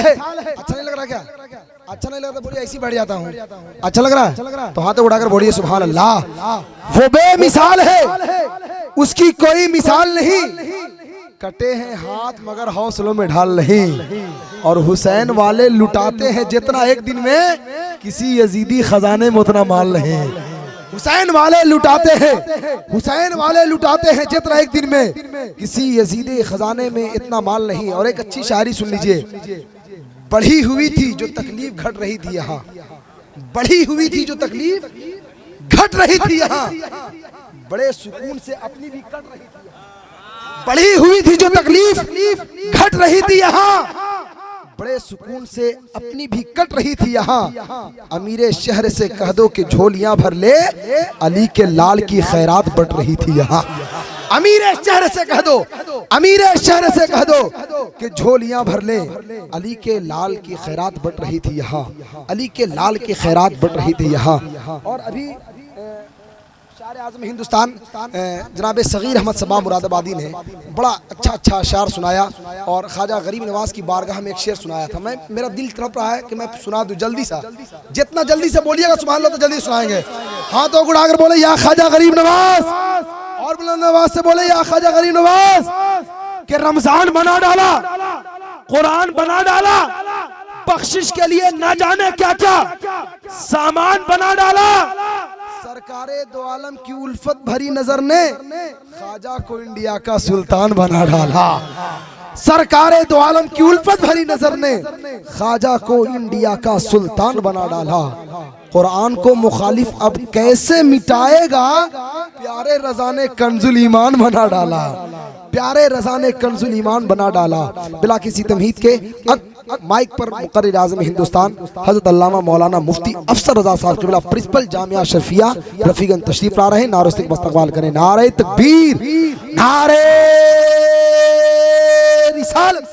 है। अच्छा नहीं लग रहा क्या? अच्छा नहीं लगता बोलिए ऐसी बैठ जाता हूँ। अच्छा लग रहा है तो हाथ उठाकर बोलिए सुभान अल्लाह। वो बेमिसाल है, उसकी कोई मिसाल नहीं, कटे हैं हाथ मगर हौसलों में ढाल नहीं। और हुसैन वाले लुटाते हैं जितना एक दिन में किसी यजीदी खजाने में उतना माल नहीं। हुसैन वाले लुटाते हैं, हुसैन वाले लुटाते हैं जितना एक दिन में किसी यजीदी खजाने में इतना माल नहीं। और एक अच्छी शायरी सुन लीजिए। बढ़ी हुई थी जो तकलीफ घट रही थी यहाँ, बढ़ी हुई थी जो तकलीफ घट रही थी यहाँ, बड़े सुकून से अपनी भी कट रही थी। बढ़ी हुई थी जो तकलीफ घट रही थी यहाँ, बड़े सुकून से अपनी भी कट रही थी यहाँ। अमीरे शहर से कह दो कि झोलियां भर ले, अली के लाल की खैरात बट रही थी यहाँ। अमीरे शहर से कह दो, अमीरे शहर से कह दो कि झोलियां भर ले, अली के लाल की खैरात बट रही थी यहाँ, अली के लाल की खैरात बट रही थी यहाँ। और अभी शायर आज़म हिंदुस्तान जनाब सगीर अहमद सबा मुरादाबादी ने बड़ा अच्छा अशार सुनाया और ख्वाजा गरीब नवाज की बारगाह में एक शेर सुनाया था। मेरा दिल तड़प रहा है कि मैं सुना दूं जल्दी सा, जितना जल्दी से बोलिएगा सुभान अल्लाह तो जल्दी सुनाएंगे। हाथों को उठाकर बोले या ख्वाजा गरीब नवाज, और बुलंद आवाज से बोले या ख्वाजा गरीब नवाज कि रमजान बना डाला, कुरान बना डाला, बख्शिश के लिए न जाने क्या क्या सामान बना डाला। सरकारे दो आलम की उल्फत भरी नजर ने ख्वाजा को इंडिया का सुल्तान बना डाला। सरकारे दो आलम की उल्फत भरी नजर ने ख्वाजा को इंडिया का सुल्तान बना डाला। कुरान को मुखालिफ अब कैसे मिटाएगा, प्यारे रज़ा ने कंजुल ईमान बना डाला, प्यारे रज़ा ने कंजुल ईमान बना डाला। बिला किसी तमहीद के माइक पर मुक़र्रिर आज़म हिंदुस्तान हज़रत अल्लामा मौलाना मुफ्ती अफसर रज़ा साहब क़िबला प्रिंसिपल जामिया शरफिया रफ़ीगंज तशरीफ ला रहे हैं। नारे इस्तक़बाल करें, नारे तकबीर, नारे रिसालत।